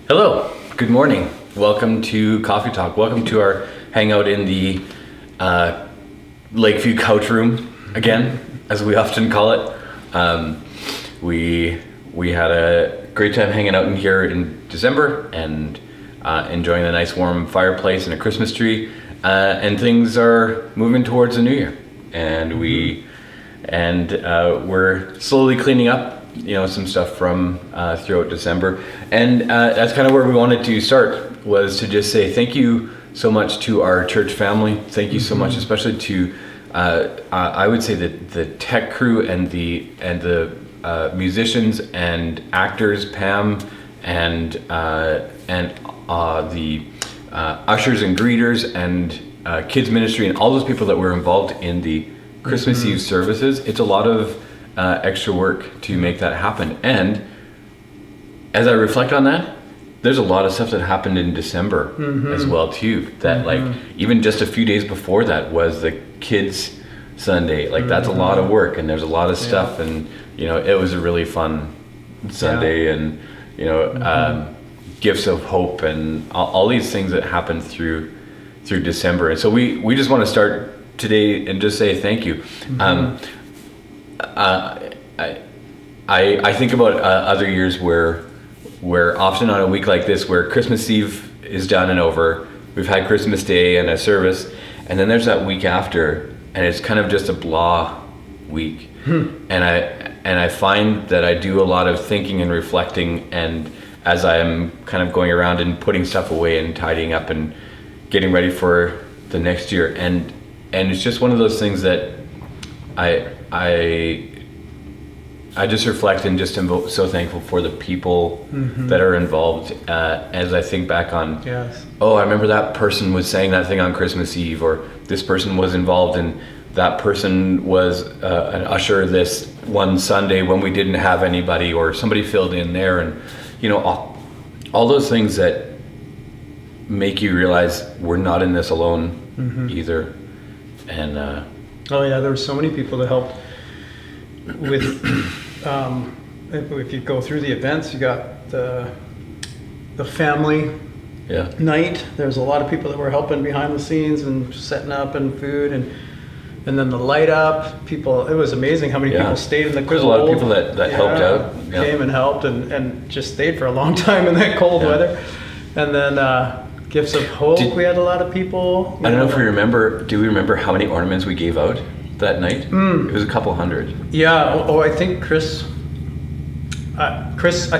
Hello, good morning. Welcome to Coffee Talk. Welcome to our hangout in the Lakeview couch room again, as we often call it. We had a great time hanging out in here in December and enjoying a nice warm fireplace and a Christmas tree. And things are moving towards the new year, and we're slowly cleaning up some stuff from throughout December, and that's kind of where we wanted to start, was to just say thank you so much to our church family. Thank you so much, especially to I would say that the tech crew and the musicians and actors, Pam and the ushers and greeters and kids ministry and all those people that were involved in the Christmas Eve services. It's a lot of extra work to make that happen. And as I reflect on that, there's a lot of stuff that happened in December as well too, that like even just a few days before that was the kids Sunday. Like that's a lot of work, and there's a lot of stuff, and it was a really fun Sunday, and gifts of hope and all these things that happened through December. And so we just want to start today and just say thank you. I think about other years where often on a week like this, where Christmas Eve is done and over, we've had Christmas Day and a service, and then there's that week after, and it's kind of just a blah week. And I find that I do a lot of thinking and reflecting, and as I'm kind of going around and putting stuff away and tidying up and getting ready for the next year, and it's just one of those things that I just reflect and just am so thankful for the people that are involved, as I think back on, I remember that person was saying that thing on Christmas Eve, or this person was involved, and that person was an usher this one Sunday when we didn't have anybody, or somebody filled in there, and all those things that make you realize we're not in this alone either. And there were so many people that helped with if you go through the events, you got the family night. There's a lot of people that were helping behind the scenes and setting up and food, and then the light up people. It was amazing how many people stayed in the cold. There's a lot of people that helped out, came and helped, and just stayed for a long time in that cold weather. And then gifts of hope. We had a lot of people. I don't know if we remember. Do we remember how many ornaments we gave out that night? It was a couple hundred. Yeah. I think Chris, I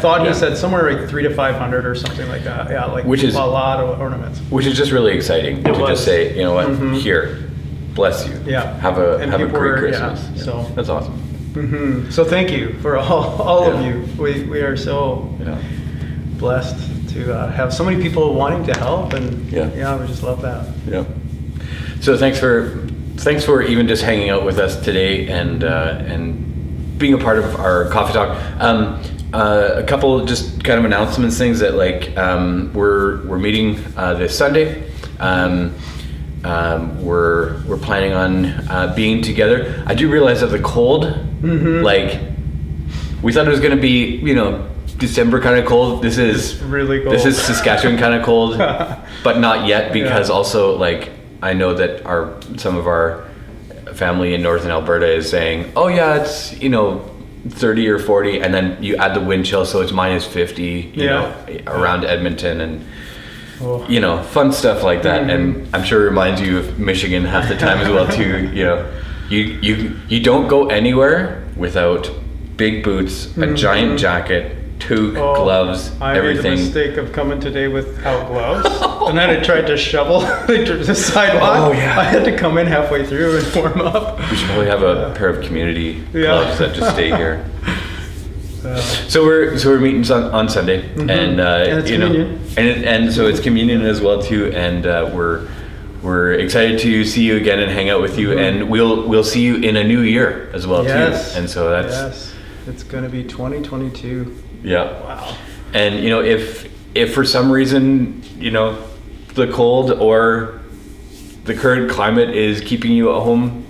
thought he said somewhere like 300 to 500 or something like that. Yeah, which is a lot of ornaments. Which is just really exciting just say, you know what, here, bless you. Yeah. Have a great Christmas. Yeah. So that's awesome. So thank you for all of you. We are so blessed to have so many people wanting to help, and we just love that. Yeah. So thanks for even just hanging out with us today and being a part of our coffee talk. A couple just kind of announcements, things that we're meeting this Sunday. We're planning on being together. I do realize that the cold, we thought it was going to be December kind of cold. This is really cold. This is Saskatchewan kind of cold, but not yet, because also I know that some of our family in northern Alberta is saying, it's 30 or 40, and then you add the wind chill, so it's minus 50 around Edmonton, and fun stuff like that. And I'm sure it reminds you of Michigan half the time as well too. You don't go anywhere without big boots, a giant jacket, toque, gloves, everything. I made the mistake of coming today without gloves, and then I tried to shovel the sidewalk. I had to come in halfway through and warm up. We should probably have a pair of community gloves that just stay here. So we're meeting on Sunday, and it's communion. And so it's communion as well too, and we're excited to see you again and hang out with you, and we'll see you in a new year as well too. And so that's it's going to be 2022. Yeah. Wow. And if for some reason the cold or the current climate is keeping you at home,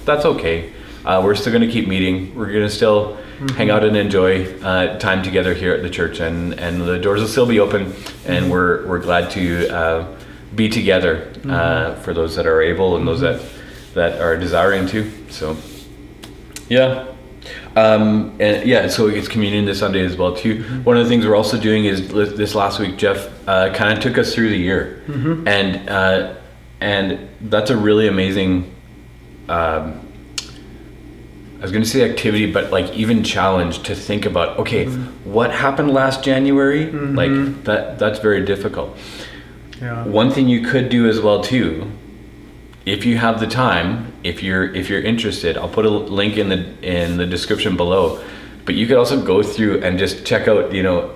that's okay. We're still going to keep meeting. We're going to still hang out and enjoy time together here at the church, and the doors will still be open, and we're glad to be together for those that are able and those that are desiring to. So yeah. So it's communion this Sunday as well too. One of the things we're also doing is this last week, Jeff kind of took us through the year, and that's a really amazing. I was going to say activity, but like even challenge to think about. Okay, what happened last January? Like that's very difficult. Yeah. One thing you could do as well too, if you have the time, if you're interested, I'll put a link in the description below. But you could also go through and just check out,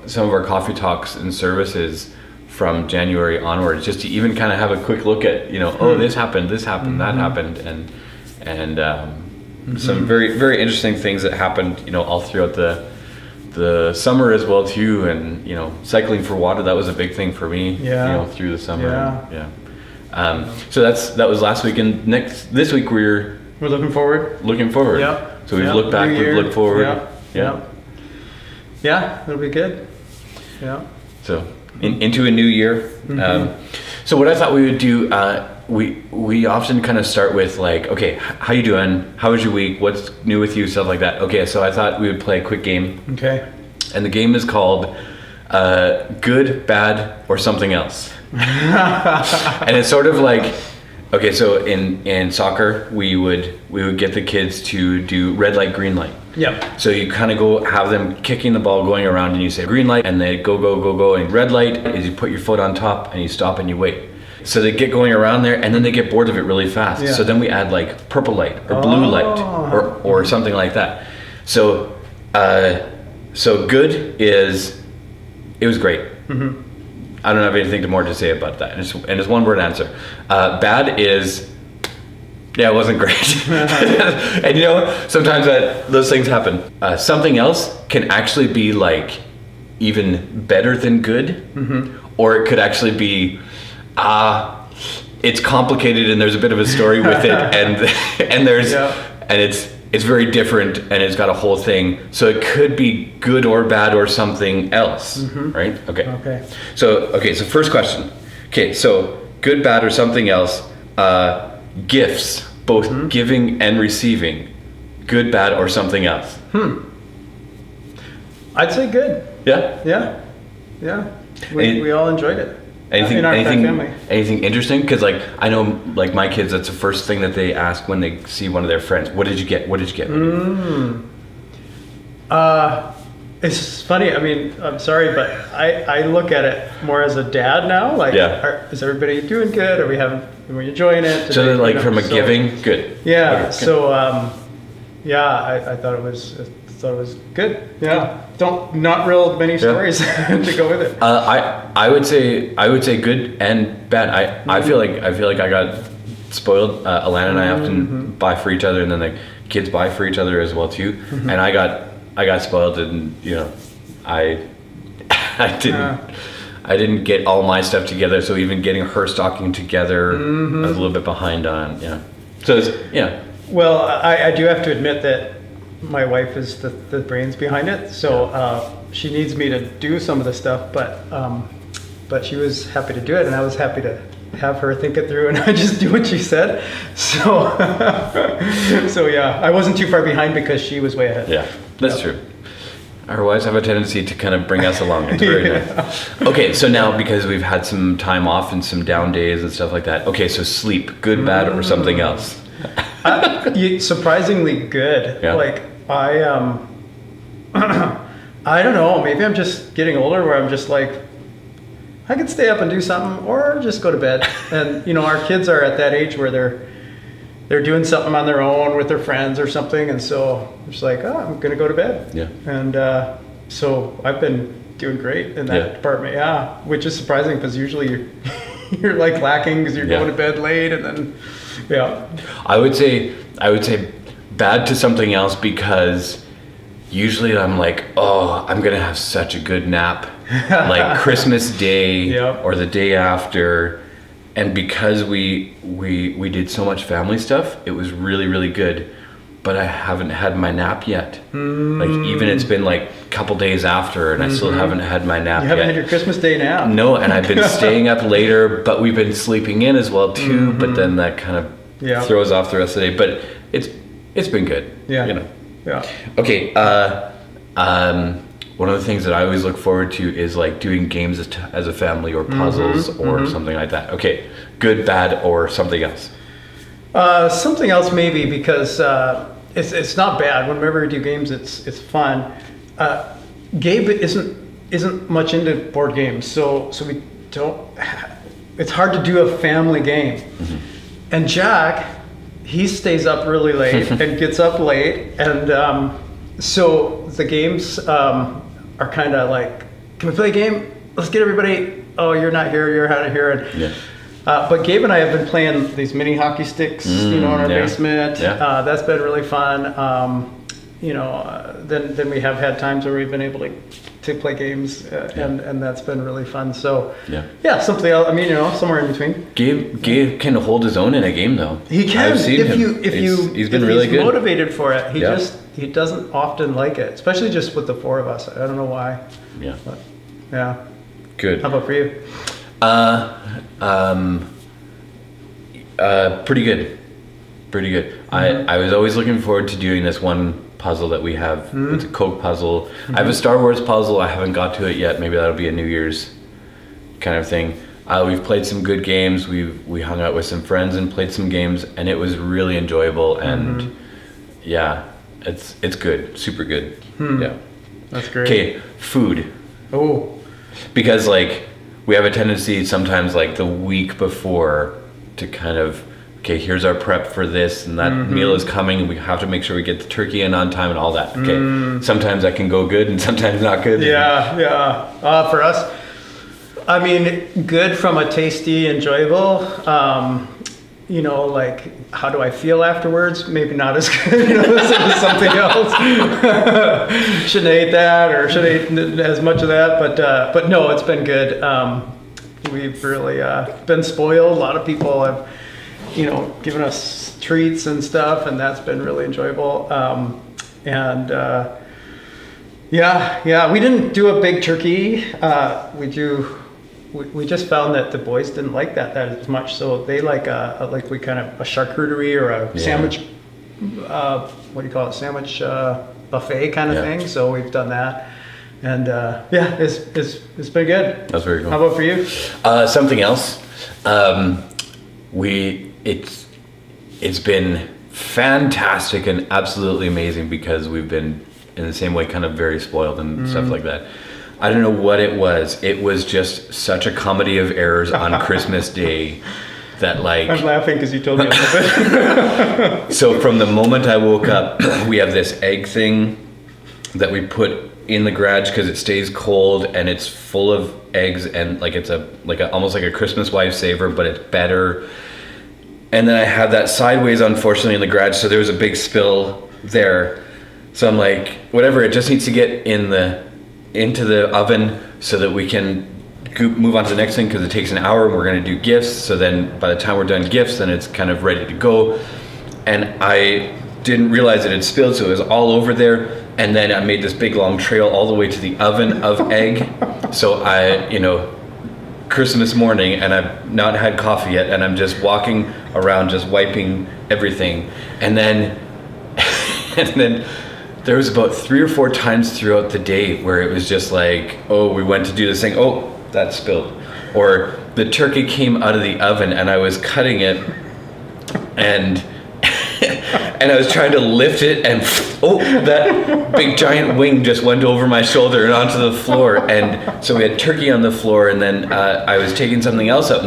some of our coffee talks and services from January onwards, just to even kind of have a quick look at, oh, this happened, that happened, and some very, very interesting things that happened, all throughout the summer as well too. And cycling for water, that was a big thing for me. Through the summer. So that was last week, and this week we're looking forward. Yeah. So we've looked back, we've looked forward. Yeah, it'll be good. Yeah. So into a new year. So what I thought we would do, we often kind of start with like, okay, how you doing? How was your week? What's new with you? Stuff like that. Okay, so I thought we would play a quick game. Okay. And the game is called Good, Bad, or Something Else. And it's sort of like, okay, so in soccer we would get the kids to do red light, green light. Yep. So you kind of go have them kicking the ball, going around, and you say green light, and they go, and red light is you put your foot on top and you stop and you wait. So they get going around there, and then they get bored of it really fast. Yeah. So then we add like purple light or blue light or something like that. So good is it was great. I don't have anything more to say about that. And it's one word answer. Bad is, it wasn't great. And sometimes those things happen. Something else can actually be like even better than good, or it could actually be, it's complicated and there's a bit of a story with it, and there's, and it's very different, and it's got a whole thing. So it could be good or bad or something else, right? Okay. So first question. Okay, so good, bad, or something else. Gifts, both giving and receiving. Good, bad, or something else. I'd say good. Yeah? Yeah. We all enjoyed it. Anything family. Anything interesting? Because like I know, like my kids, that's the first thing that they ask when they see one of their friends. What did you get? It's funny. I mean, I'm sorry, but I look at it more as a dad now. Like, is everybody doing good? Are we enjoying it? So then, like from a giving, good. Yeah. Okay, good. So I thought it was good. Yeah. Not real many stories to go with it. I would say good and bad. I feel like I got spoiled. Alana and I often buy for each other, and then the kids buy for each other as well too. And I got spoiled, and I didn't get all my stuff together. So even getting her stocking together, I was a little bit behind on. So Well, I do have to admit that my wife is the brains behind it, so she needs me to do some of the stuff, but she was happy to do it, and I was happy to have her think it through, and I just do what she said. So I wasn't too far behind because she was way ahead. Yeah, that's true. Our wives have a tendency to kind of bring us along. It's very nice. Okay, so now because we've had some time off and some down days and stuff like that. Okay, so sleep, good, bad, or something else? Surprisingly good. Yeah. Like I don't know, maybe I'm just getting older where I'm just like, I could stay up and do something or just go to bed. And our kids are at that age where they're doing something on their own with their friends or something, and so I'm just like, I'm gonna go to bed. Yeah. And so I've been doing great in that department, which is surprising because usually you're like lacking because you're going to bed late, and then I would say bad to something else, because usually I'm like, I'm gonna have such a good nap like Christmas Day or the day after, and because we did so much family stuff, it was really, really good. but I haven't had my nap yet. Like even it's been like a couple days after and I still haven't had my nap You yet. haven't had your Christmas Day nap. No, and I've been staying up later, but we've been sleeping in as well too, but then that kind of throws off the rest of the day, but it's been good. Yeah. You know. Yeah. Okay, one of the things that I always look forward to is like doing games as a family or puzzles or something like that. Okay, good, bad, or something else. Something else maybe, because it's not bad. Whenever we do games, it's fun. Gabe isn't much into board games, so we don't. It's hard to do a family game. And Jack, he stays up really late and gets up late, and so the games are kind of like, can we play a game? Let's get everybody. Oh, you're not here. You're out of here. And, but Gabe and I have been playing these mini hockey sticks, in our basement. Yeah. That's been really fun. Then we have had times where we've been able to play games, and that's been really fun. So something else. I mean, somewhere in between. Gabe can hold his own in a game though. He can. I've seen him. He's been really good. Motivated for it. He doesn't often like it, especially just with the four of us. I don't know why. Yeah. But, yeah. Good. How about for you? Pretty good. Pretty good. I was always looking forward to doing this one puzzle that we have. It's a Coke puzzle. I have a Star Wars puzzle. I haven't got to it yet. Maybe that'll be a New Year's kind of thing. We've played some good games. We hung out with some friends and played some games, and it was really enjoyable. And it's good. Super good. Yeah. That's great. Okay, food. Oh. Because like we have a tendency sometimes like the week before to kind of, okay, here's our prep for this and that meal is coming and we have to make sure we get the turkey in on time and all that. Okay. Sometimes that can go good and sometimes not good. Yeah. For us, I mean, good from a tasty, enjoyable, like how do I feel afterwards? Maybe not as good, something else. Shouldn't have ate that or shouldn't have ate as much of that, but no, it's been good. We've really been spoiled. A lot of people have, given us treats and stuff, and that's been really enjoyable. We didn't do a big turkey. We just found that the boys didn't like that as much, so they like a charcuterie or a sandwich. What do you call it? Sandwich buffet kind of thing. So we've done that, and it's been good. That's very cool. How about for you? Something else. It's been fantastic and absolutely amazing because we've been in the same way kind of very spoiled and stuff like that. I don't know what it was. It was just such a comedy of errors on Christmas Day that like... I'm laughing because you told me a little bit. So from the moment I woke up, we have this egg thing that we put in the garage because it stays cold and it's full of eggs and like it's almost like a Christmas wife saver, but it's better. And then I had that sideways, unfortunately, in the garage, so there was a big spill there. So I'm like, whatever, it just needs to get into the oven so that we can move on to the next thing because it takes an hour and we're going to do gifts. So then by the time we're done gifts, then it's kind of ready to go. And I didn't realize it had spilled, so it was all over there. And then I made this big long trail all the way to the oven of egg. So Christmas morning, and I've not had coffee yet, and I'm just walking around just wiping everything. And then there was about 3 or 4 times throughout the day where it was just like, oh, we went to do this thing, oh, that spilled. Or the turkey came out of the oven and I was cutting it and I was trying to lift it and that big giant wing just went over my shoulder and onto the floor. And so we had turkey on the floor, and then I was taking something else out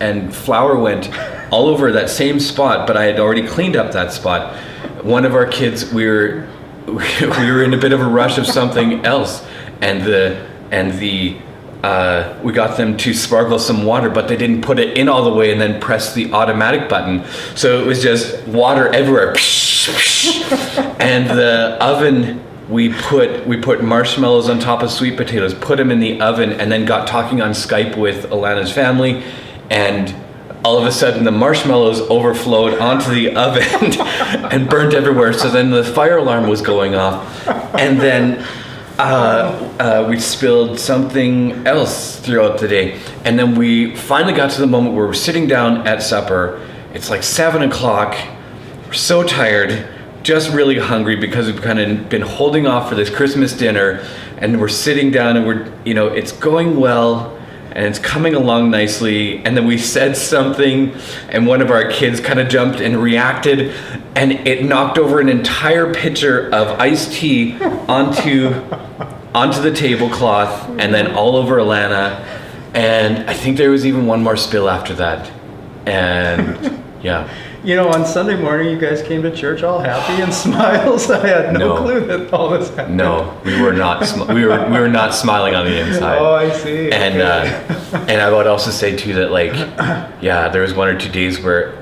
and flour went all over that same spot, but I had already cleaned up that spot. One of our kids, we were in a bit of a rush of something else, and we got them to sparkle some water, but they didn't put it in all the way and then press the automatic button. So it was just water everywhere. And the oven, we put marshmallows on top of sweet potatoes, put them in the oven, and then got talking on Skype with Alana's family, and all of a sudden the marshmallows overflowed onto the oven and burnt everywhere. So then the fire alarm was going off, and then we spilled something else throughout the day. And then we finally got to the moment where we're sitting down at supper. It's like 7 o'clock. We're so tired, just really hungry because we've kind of been holding off for this Christmas dinner, and we're sitting down and we're, it's going well and it's coming along nicely. And then we said something and one of our kids kind of jumped and reacted, and it knocked over an entire pitcher of iced tea onto the tablecloth and then all over Alana. And I think there was even one more spill after that. And yeah. On Sunday morning, you guys came to church all happy and smiles. I had no clue that all this happened. No, we were not. We were not smiling on the inside. Oh, I see. And and I would also say too that there was 1 or 2 days where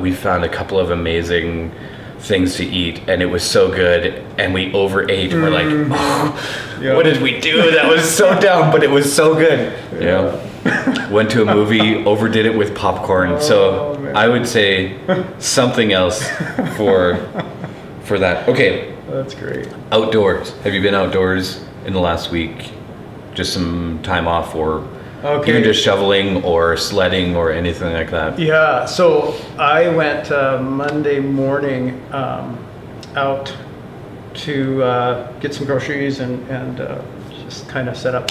we found a couple of amazing things to eat, and it was so good, and we overate. And we're like, what did we do? That was so dumb, but it was so good. Yeah. Went to a movie, overdid it with popcorn. So man. I would say something else for that. Okay. That's great. Outdoors. Have you been outdoors in the last week? Just some time off, or even just shoveling or sledding or anything like that? Yeah. So I went Monday morning out to get some groceries and just kind of set up.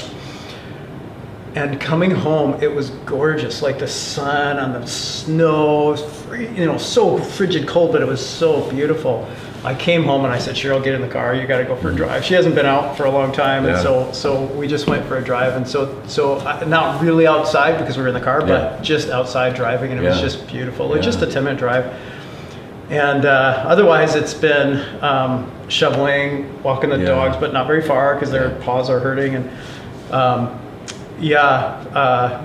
And coming home, it was gorgeous, like the sun on the snow, so frigid cold, but it was so beautiful. I came home and I said, Cheryl, get in the car. You got to go for a drive. She hasn't been out for a long time, and so we just went for a drive. And so not really outside because we were in the car, but just outside driving, and it was just beautiful. It's just a 10-minute drive. And otherwise, it's been shoveling, walking the dogs, but not very far because their paws are hurting. And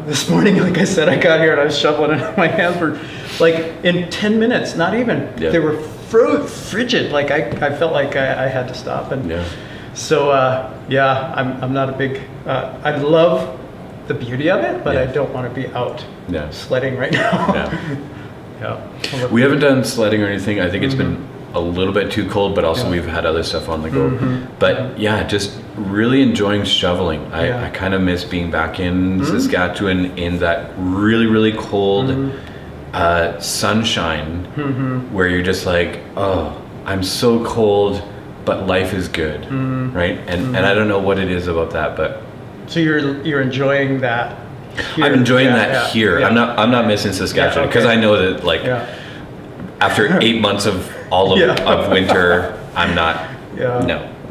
this morning, like I said, I got here and I was shoveling, and my hands were like in 10 minutes, not even. They were frigid. Like I felt like I had to stop. And so I'm not a big. I love the beauty of it, but I don't want to be out sledding right now. We haven't done sledding or anything. I think it's been a little bit too cold, but also we've had other stuff on the go. But just really enjoying shoveling. I kind of miss being back in Saskatchewan in that really, really cold sunshine where you're just like, oh, I'm so cold, but life is good, right? And I don't know what it is about that, but so you're enjoying that. Here. I'm enjoying that here. I'm not missing Saskatchewan because I know that after 8 months of all of winter, I'm not.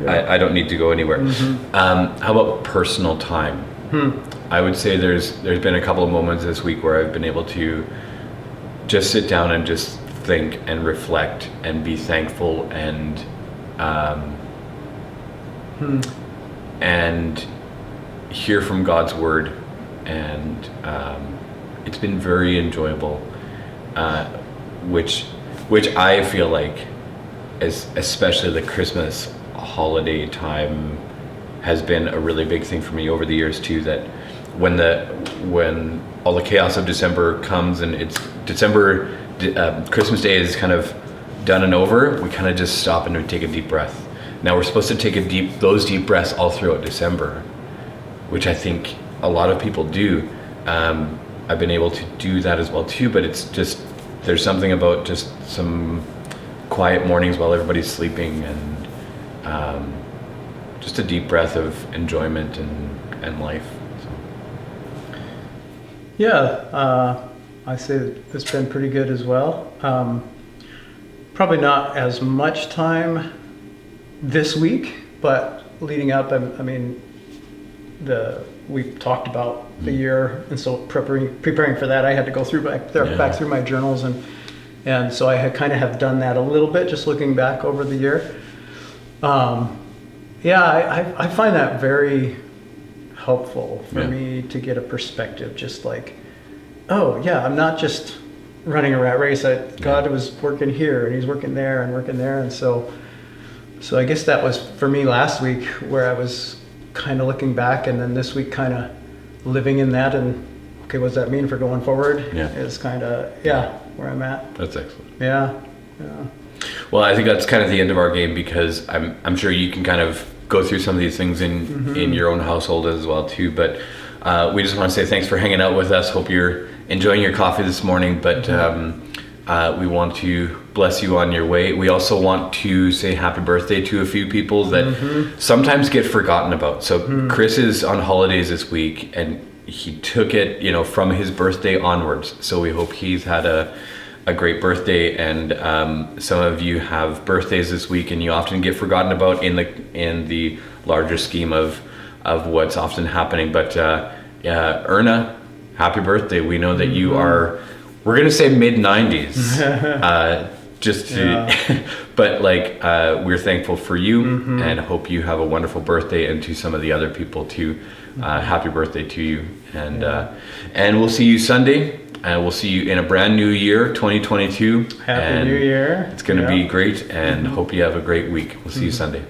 I don't need to go anywhere. How about personal time? I would say there's been a couple of moments this week where I've been able to just sit down and just think and reflect and be thankful and hear from God's word, and it's been very enjoyable, which I feel like, especially the Christmas holiday time, has been a really big thing for me over the years too. That when all the chaos of December comes and it's December, Christmas Day is kind of done and over, we kind of just stop and we take a deep breath. Now we're supposed to take those deep breaths all throughout December, which I think a lot of people do. I've been able to do that as well too, but it's just, there's something about just some quiet mornings while everybody's sleeping and just a deep breath of enjoyment and life. So. I say it's been pretty good as well. Probably not as much time this week, but leading up, we talked about the year, and so preparing for that, I had to go back through my journals, and so I had kind of have done that a little bit, just looking back over the year. I find that very helpful for me to get a perspective, just like, I'm not just running a rat race. God was working here and he's working there, and so I guess that was for me last week, where I was kind of looking back, and then this week kind of living in that and okay, what does that mean for going forward? Yeah. Is kind of, where I'm at. That's excellent. Yeah. Well, I think that's kind of the end of our game, because I'm sure you can kind of go through some of these things in your own household as well too. But we just want to say thanks for hanging out with us. Hope you're enjoying your coffee this morning. But we want to bless you on your way. We also want to say happy birthday to a few people that sometimes get forgotten about. So Chris is on holidays this week, and he took it, from his birthday onwards. So we hope he's had a great birthday, and some of you have birthdays this week, and you often get forgotten about in the larger scheme of what's often happening. But Erna, happy birthday. We know that you are, we're gonna say mid-90s, but we're thankful for you, and hope you have a wonderful birthday. And to some of the other people too, happy birthday to you, and we'll see you Sunday. We'll see you in a brand new year, 2022. Happy New Year. It's going to be great, and hope you have a great week. We'll see you Sunday.